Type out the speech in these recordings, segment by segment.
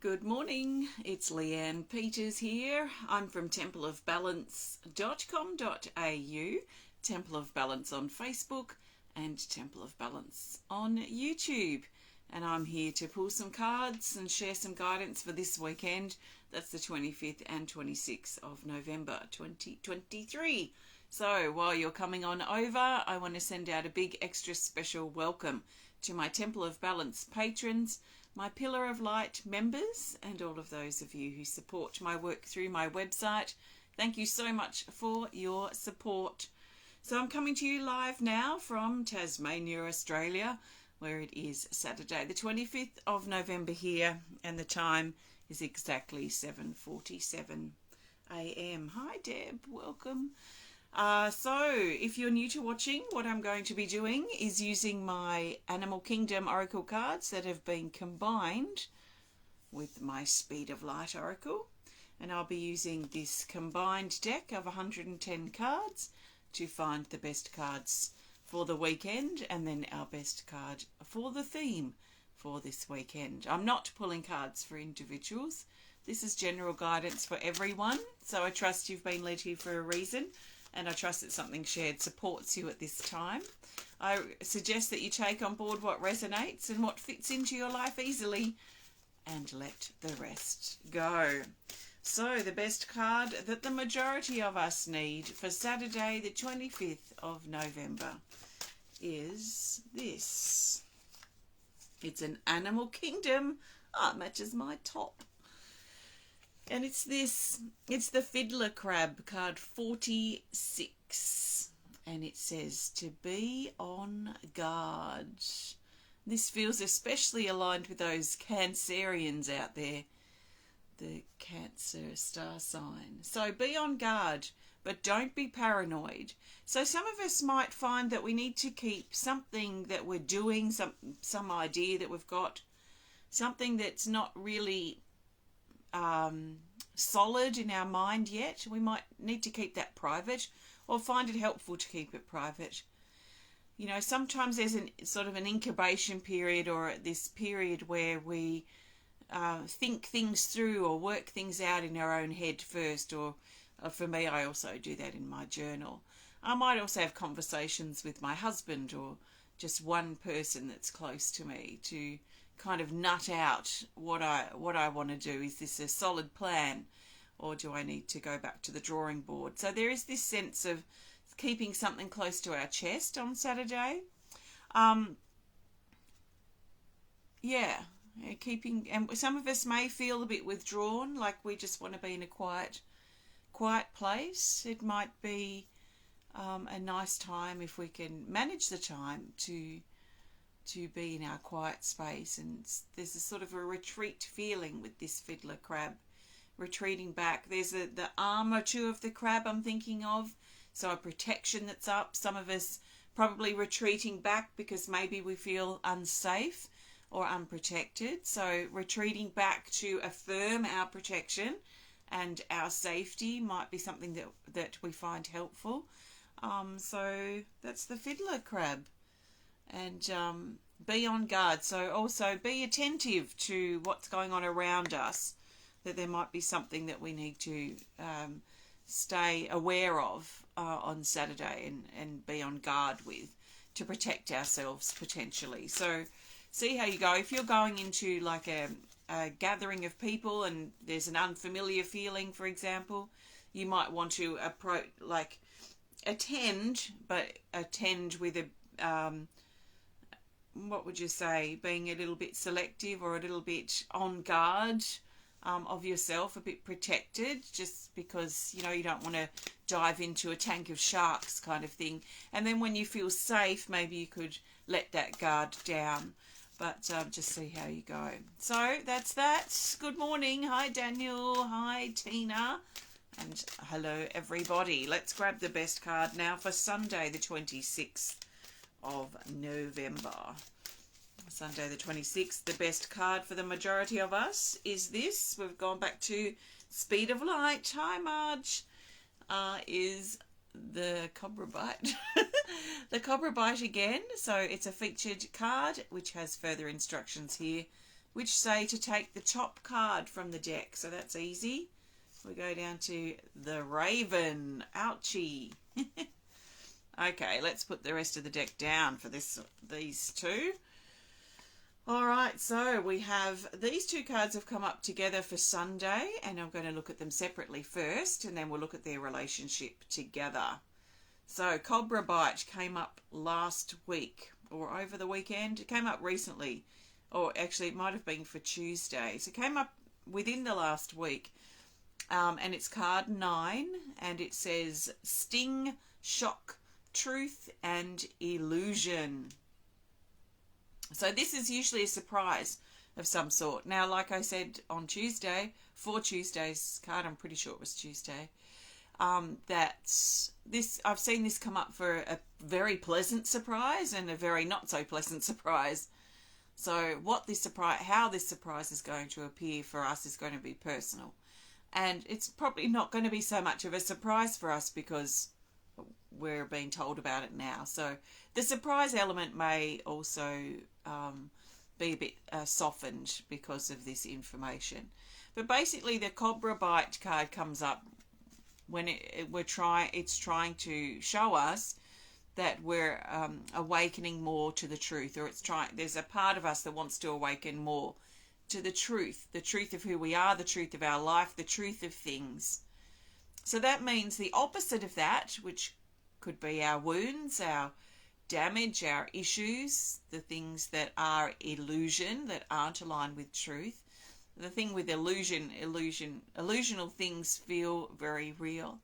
Good morning, it's Leanne Peters here. I'm from templeofbalance.com.au, Temple of Balance on Facebook and Temple of Balance on YouTube. And I'm here to pull some cards and share some guidance for this weekend. That's the 25th and 26th of November 2023. So while you're coming on over, I want to send out a big extra special welcome to my Temple of Balance patrons, my Pillar of Light members, and all of those of you who support my work through my website. Thank you so much for your support. So I'm coming to you live now from Tasmania, Australia, where it is Saturday the 25th of November here, and the time is exactly 7:47 a.m. Hi Deb, welcome. So if you're new to watching, what I'm going to be doing is using my Animal Kingdom Oracle cards that have been combined with my Speed of Light Oracle. And I'll be using this combined deck of 110 cards to find the best cards for the weekend and then our best card for the theme for this weekend. I'm not pulling cards for individuals. This is general guidance for everyone. So I trust you've been led here for a reason. And I trust that something shared supports you at this time. I suggest that you take on board what resonates and what fits into your life easily and let the rest go. So the best card that the majority of us need for Saturday the 25th of November is this. It's an Animal Kingdom. It matches my top. And it's this. It's the Fiddler Crab, card 46. And it says to be on guard. This feels especially aligned with those Cancerians out there. The Cancer star sign. So be on guard, but don't be paranoid. So some of us might find that we need to keep something that we're doing, some idea that we've got, something that's not really solid in our mind yet. We might need to keep that private or find it helpful to keep it private. You know, sometimes there's sort of an incubation period or this period where we think things through or work things out in our own head first, or for me, I also do that in my journal. I might also have conversations with my husband or just one person that's close to me to kind of nut out what I want to do. Is this a solid plan, or do I need to go back to the drawing board? So there is this sense of keeping something close to our chest on Saturday. Keeping, and some of us may feel a bit withdrawn, like we just want to be in a quiet place. It might be a nice time if we can manage the time to be in our quiet space. And there's a sort of a retreat feeling with this Fiddler Crab, retreating back. There's the armour too of the crab I'm thinking of, so a protection that's up. Some of us probably retreating back because maybe we feel unsafe or unprotected, so retreating back to affirm our protection and our safety might be something that we find helpful. So that's the Fiddler Crab. And be on guard. So also be attentive to what's going on around us, that there might be something that we need to stay aware of on Saturday and be on guard with to protect ourselves potentially. So see how you go. If you're going into like a gathering of people and there's an unfamiliar feeling, for example, you might want to attend with a what would you say, being a little bit selective or a little bit on guard of yourself, a bit protected, just because, you know, you don't want to dive into a tank of sharks kind of thing. And then when you feel safe, maybe you could let that guard down. But just see how you go. So that's that. Good morning. Hi, Daniel. Hi, Tina. And hello, everybody. Let's grab the best card now for Sunday, the 26th of November. Sunday the 26th, the best card for the majority of us is this. We've gone back to Speed of Light. Hi, Marge. Is the Cobra Bite. The Cobra Bite again. So it's a featured card which has further instructions here which say to take the top card from the deck. So that's easy. We go down to the Raven. Ouchie. Okay, let's put the rest of the deck down for these two. All right, so we have these two cards have come up together for Sunday, and I'm going to look at them separately first, and then we'll look at their relationship together. So Cobra Bite came up last week or over the weekend. It came up recently, or actually it might have been for Tuesday. So it came up within the last week, and it's card 9, and it says Sting, Shock, Truth and Illusion. So this is usually a surprise of some sort. Now, like I said on Tuesday, for Tuesday's card, I'm pretty sure it was Tuesday, that I've seen this come up for a very pleasant surprise and a very not so pleasant surprise. So how this surprise is going to appear for us is going to be personal. And it's probably not going to be so much of a surprise for us because we're being told about it now. So the surprise element may also be a bit softened because of this information. But basically the Cobra Bite card comes up when it's trying to show us that we're awakening more to the truth, or there's a part of us that wants to awaken more to the truth of who we are, the truth of our life, the truth of things. So that means the opposite of that, which could be our wounds, our damage, our issues, the things that are illusion, that aren't aligned with truth. The thing with illusional things feel very real,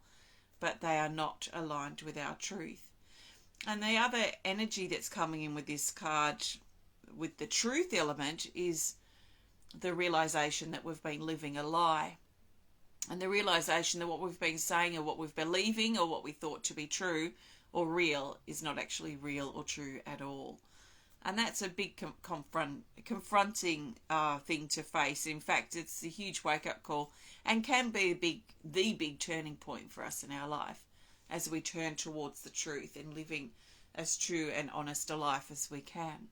but they are not aligned with our truth. And the other energy that's coming in with this card, with the truth element, is the realization that we've been living a lie. And the realization that what we've been saying or what we've believing or what we thought to be true or real is not actually real or true at all. And that's a big confronting thing to face. In fact, it's a huge wake-up call and can be the big turning point for us in our life as we turn towards the truth and living as true and honest a life as we can.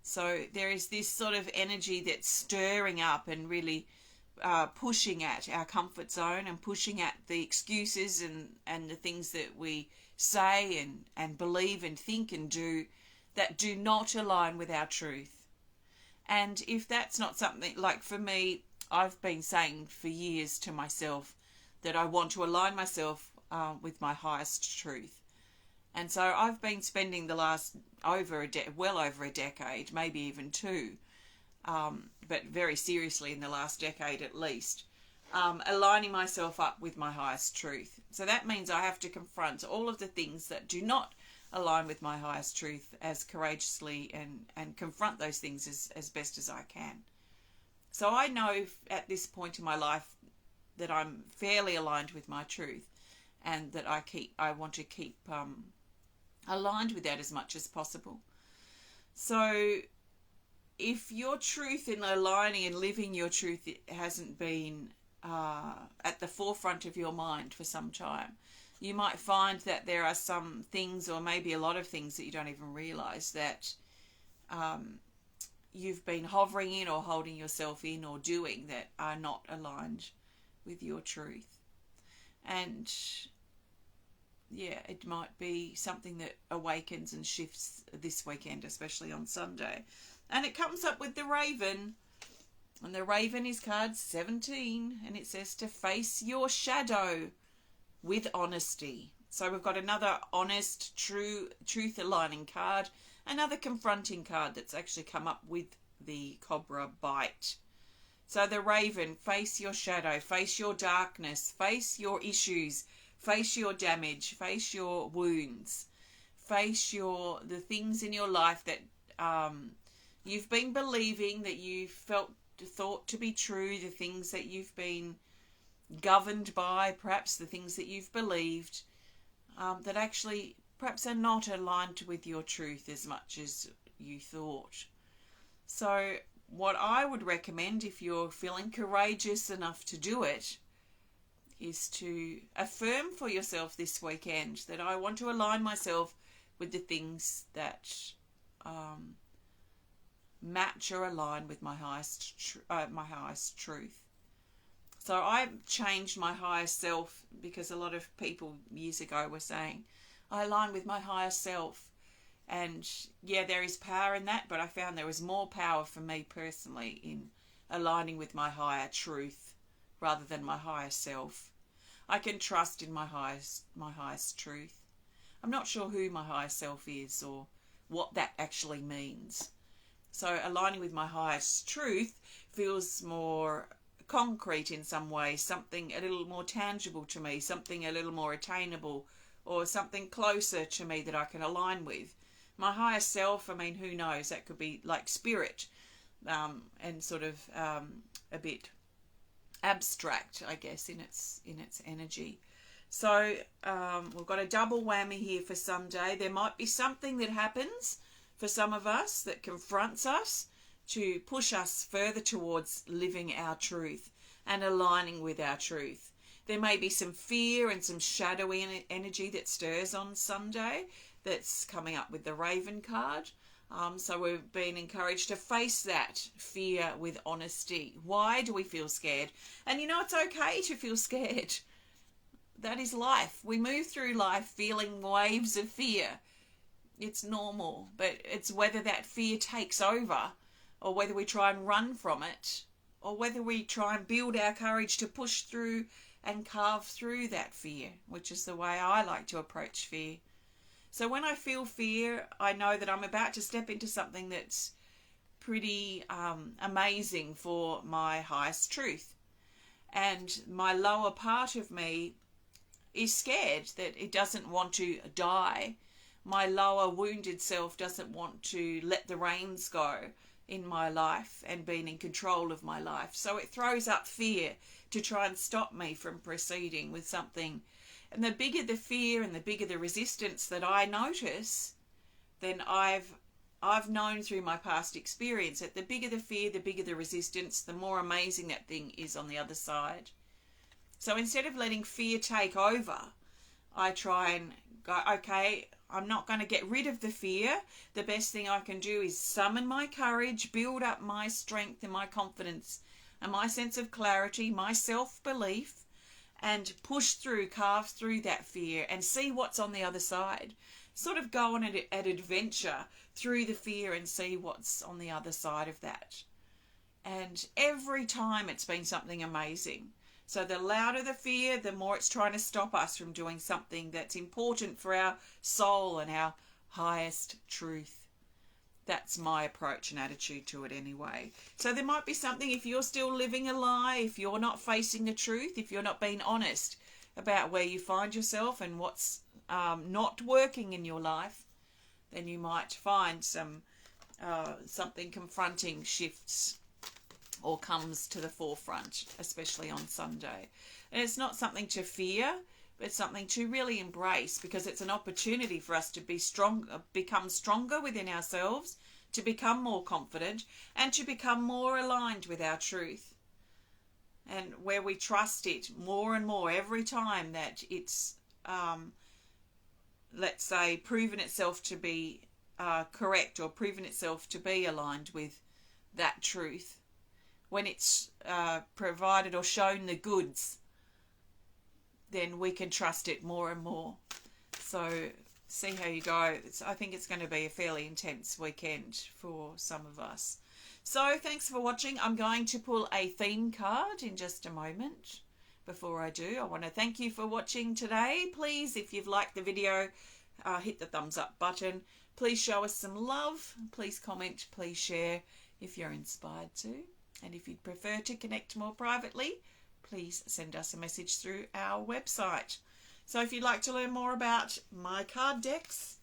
So there is this sort of energy that's stirring up and really pushing at our comfort zone and pushing at the excuses and the things that we say and believe and think and do that do not align with our truth. And if that's not something, like for me, I've been saying for years to myself that I want to align myself with my highest truth. And so I've been spending the last well over a decade, maybe even two, but very seriously in the last decade at least, aligning myself up with my highest truth. So that means I have to confront all of the things that do not align with my highest truth as courageously and confront those things as best as I can. So I know at this point in my life that I'm fairly aligned with my truth, and that I want to keep aligned with that as much as possible. So if your truth in aligning and living your truth hasn't been at the forefront of your mind for some time, you might find that there are some things, or maybe a lot of things, that you don't even realize that you've been hovering in or holding yourself in or doing that are not aligned with your truth. And yeah, it might be something that awakens and shifts this weekend, especially on Sunday. And it comes up with the Raven. And the Raven is card 17. And it says to face your shadow with honesty. So we've got another honest, truth aligning card. Another confronting card that's actually come up with the Cobra Bite. So the Raven, face your shadow, face your darkness, face your issues, face your damage, face your wounds, face the things in your life that you've been believing, that you thought to be true, the things that you've been governed by, perhaps the things that you've believed that actually perhaps are not aligned with your truth as much as you thought. So what I would recommend, if you're feeling courageous enough to do it, is to affirm for yourself this weekend that I want to align myself with the things that match or align with my highest truth. So I changed my higher self because a lot of people years ago were saying, I align with my higher self. And yeah, there is power in that, but I found there was more power for me personally in aligning with my higher truth rather than my higher self. I can trust in my highest truth. I'm not sure who my higher self is or what that actually means. So aligning with my highest truth feels more concrete in some way, something a little more tangible to me, something a little more attainable, or something closer to me that I can align with. My higher self, I mean, who knows? That could be like spirit, and sort of a bit abstract, I guess, in its energy. So we've got a double whammy here for Sunday. There might be something that happens for some of us that confronts us to push us further towards living our truth and aligning with our truth. There may be some fear and some shadowy energy that stirs on Sunday that's coming up with the Raven card. So we've been encouraged to face that fear with honesty. Why do we feel scared? And you know, it's okay to feel scared. That is life. We move through life feeling waves of fear. It's normal, but it's whether that fear takes over or whether we try and run from it or whether we try and build our courage to push through and carve through that fear, which is the way I like to approach fear. So when I feel fear, I know that I'm about to step into something that's pretty amazing for my highest truth. And my lower part of me is scared that it doesn't want to die. My lower wounded self doesn't want to let the reins go in my life and being in control of my life. So it throws up fear to try and stop me from proceeding with something. And the bigger the fear and the bigger the resistance that I notice, then I've known through my past experience that the bigger the fear, the bigger the resistance, the more amazing that thing is on the other side. So instead of letting fear take over, I try and go, okay, I'm not going to get rid of the fear. The best thing I can do is summon my courage, build up my strength and my confidence and my sense of clarity, my self-belief, and push through, carve through that fear and see what's on the other side. Sort of go on an adventure through the fear and see what's on the other side of that. And every time it's been something amazing. So the louder the fear, the more it's trying to stop us from doing something that's important for our soul and our highest truth. That's my approach and attitude to it anyway. So there might be something, if you're still living a lie, if you're not facing the truth, if you're not being honest about where you find yourself and what's not working in your life, then you might find something confronting shifts or comes to the forefront, especially on Sunday. And it's not something to fear, but it's something to really embrace, because it's an opportunity for us to become stronger within ourselves, to become more confident, and to become more aligned with our truth. And where we trust it more and more every time that it's, let's say, proven itself to be correct or proven itself to be aligned with that truth. When it's provided or shown the goods, then we can trust it more and more. So see how you go. I think it's going to be a fairly intense weekend for some of us. So thanks for watching. I'm going to pull a theme card in just a moment. Before I do, I want to thank you for watching today. Please, if you've liked the video, hit the thumbs up button. Please show us some love. Please comment, please share if you're inspired to. And if you'd prefer to connect more privately, please send us a message through our website. So if you'd like to learn more about my card decks,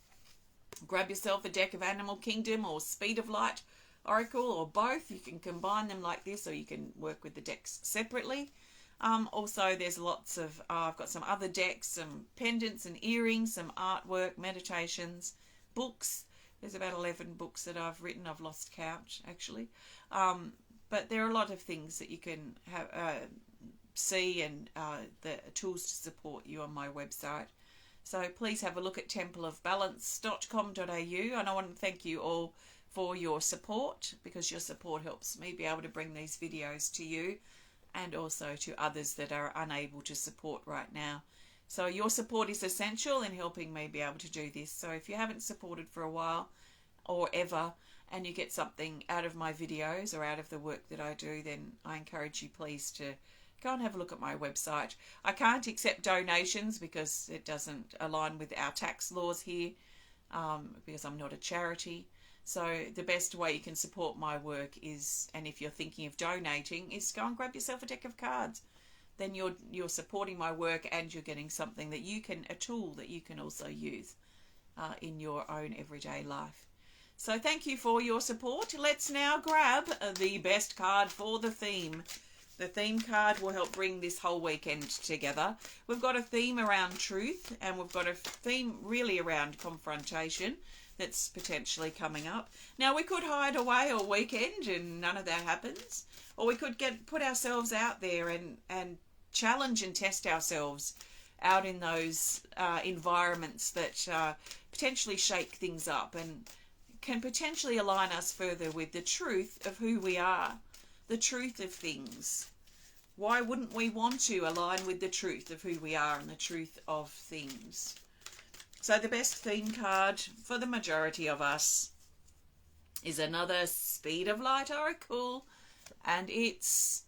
grab yourself a deck of Animal Kingdom or Speed of Light Oracle, or both. You can combine them like this, or you can work with the decks separately. Also, there's lots of, I've got some other decks, some pendants and earrings, some artwork, meditations, books. There's about 11 books that I've written. I've lost count, actually. But there are a lot of things that you can have, see, and the tools to support you on my website. So please have a look at templeofbalance.com.au, and I want to thank you all for your support, because your support helps me be able to bring these videos to you and also to others that are unable to support right now. So your support is essential in helping me be able to do this. So if you haven't supported for a while or ever, and you get something out of my videos or out of the work that I do, then I encourage you please to go and have a look at my website. I can't accept donations because it doesn't align with our tax laws here, because I'm not a charity. So the best way you can support my work is, and if you're thinking of donating, is go and grab yourself a deck of cards. Then you're supporting my work, and you're getting something that you can, a tool that you can also use in your own everyday life. So thank you for your support. Let's now grab the best card for the theme. The theme card will help bring this whole weekend together. We've got a theme around truth, and we've got a theme really around confrontation that's potentially coming up. Now, we could hide away all weekend and none of that happens. Or we could put ourselves out there and challenge and test ourselves out in those environments that potentially shake things up and can potentially align us further with the truth of who we are, the truth of things. Why wouldn't we want to align with the truth of who we are and the truth of things? So the best theme card for the majority of us is another Speed of Light Oracle, and it's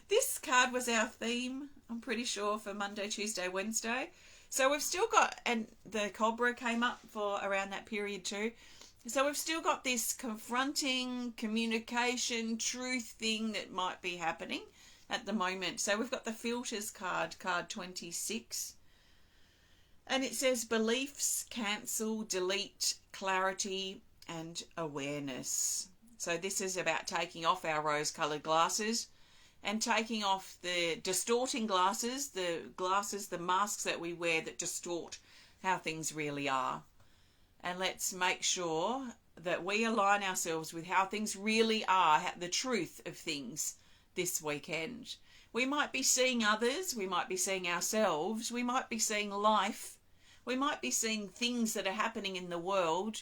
this card was our theme, I'm pretty sure, for Monday, Tuesday, Wednesday. So we've still got, and the Cobra came up for around that period too. So we've still got this confronting, communication, truth thing that might be happening at the moment. So we've got the Filters card, card 26. And it says beliefs, cancel, delete, clarity, and awareness. So this is about taking off our rose-coloured glasses and taking off the distorting glasses, the masks that we wear that distort how things really are. And let's make sure that we align ourselves with how things really are, the truth of things this weekend. We might be seeing others, we might be seeing ourselves, we might be seeing life, we might be seeing things that are happening in the world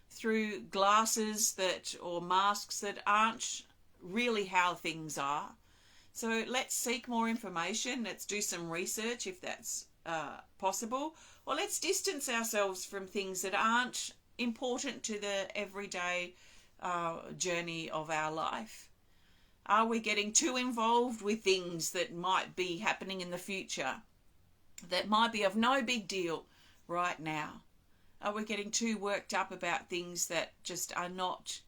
through glasses or masks that aren't really how things are. So let's seek more information. Let's do some research if that's possible. Or let's distance ourselves from things that aren't important to the everyday journey of our life. Are we getting too involved with things that might be happening in the future, that might be of no big deal right now? Are we getting too worked up about things that just are not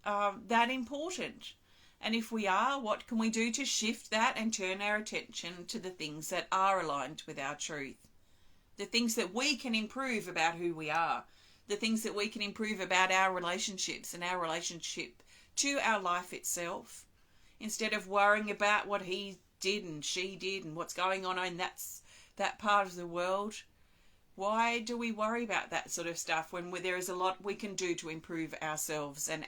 that important? And if we are, what can we do to shift that and turn our attention to the things that are aligned with our truth? The things that we can improve about who we are. The things that we can improve about our relationships and our relationship to our life itself. Instead of worrying about what he did and she did and what's going on in that part of the world. Why do we worry about that sort of stuff when there is a lot we can do to improve ourselves and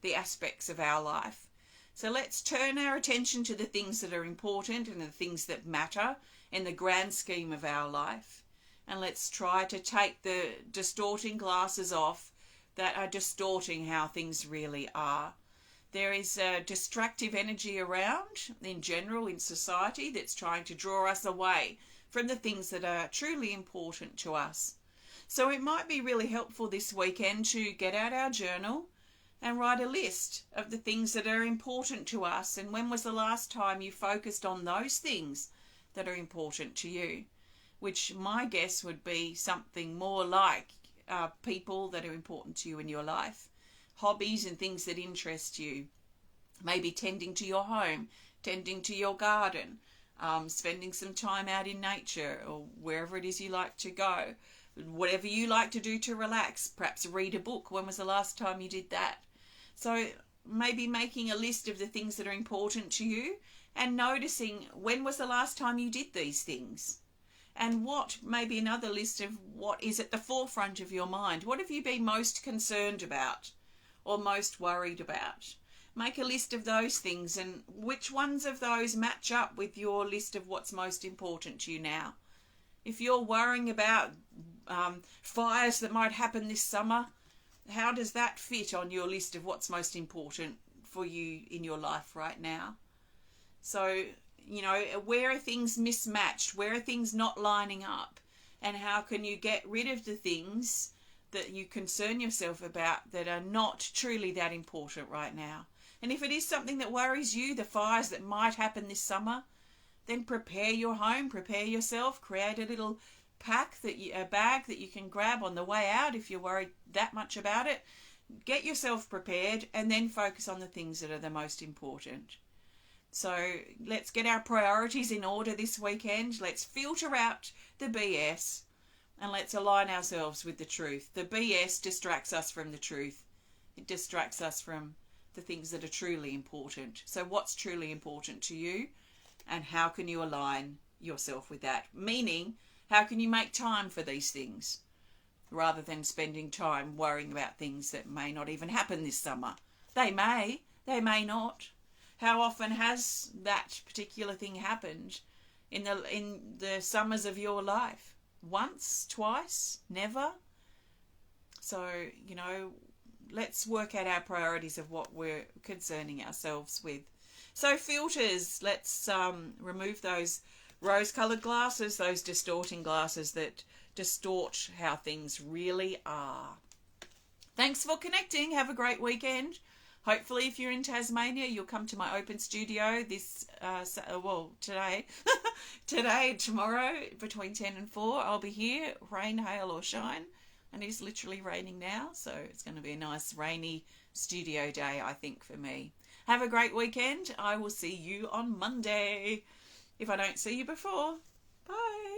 the aspects of our life? So let's turn our attention to the things that are important and the things that matter in the grand scheme of our life. And let's try to take the distorting glasses off that are distorting how things really are. There is a distractive energy around in general in society that's trying to draw us away from the things that are truly important to us. So it might be really helpful this weekend to get out our journal and write a list of the things that are important to us, and when was the last time you focused on those things that are important to you, which my guess would be something more like people that are important to you in your life, hobbies and things that interest you, maybe tending to your home, tending to your garden, spending some time out in nature or wherever it is you like to go, whatever you like to do to relax, perhaps read a book. When was the last time you did that? So maybe making a list of the things that are important to you and noticing when was the last time you did these things, and maybe another list of what is at the forefront of your mind. What have you been most concerned about or most worried about? Make a list of those things, and which ones of those match up with your list of what's most important to you now. If you're worrying about fires that might happen this summer, How does that fit on your list of what's most important for you in your life right now? So, where are things mismatched? Where are things not lining up? And how can you get rid of the things that you concern yourself about that are not truly that important right now? And if it is something that worries you, the fires that might happen this summer, then prepare your home, prepare yourself, create a little a bag that you can grab on the way out if you're worried that much about it. Get yourself prepared and then focus on the things that are the most important. So let's get our priorities in order this weekend. Let's filter out the BS and let's align ourselves with the truth. The BS distracts us from the truth. It distracts us from the things that are truly important. So what's truly important to you, and how can you align yourself with that? Meaning, how can you make time for these things rather than spending time worrying about things that may not even happen this summer? They may not. How often has that particular thing happened in the summers of your life? Once, twice, never? So, let's work out our priorities of what we're concerning ourselves with. So filters, let's remove those rose-coloured glasses, those distorting glasses that distort how things really are. Thanks for connecting. Have a great weekend. Hopefully, if you're in Tasmania, you'll come to my open studio today. Today and tomorrow between 10 and 4. I'll be here, rain, hail or shine. And it's literally raining now, so it's going to be a nice rainy studio day, I think, for me. Have a great weekend. I will see you on Monday, if I don't see you before. Bye.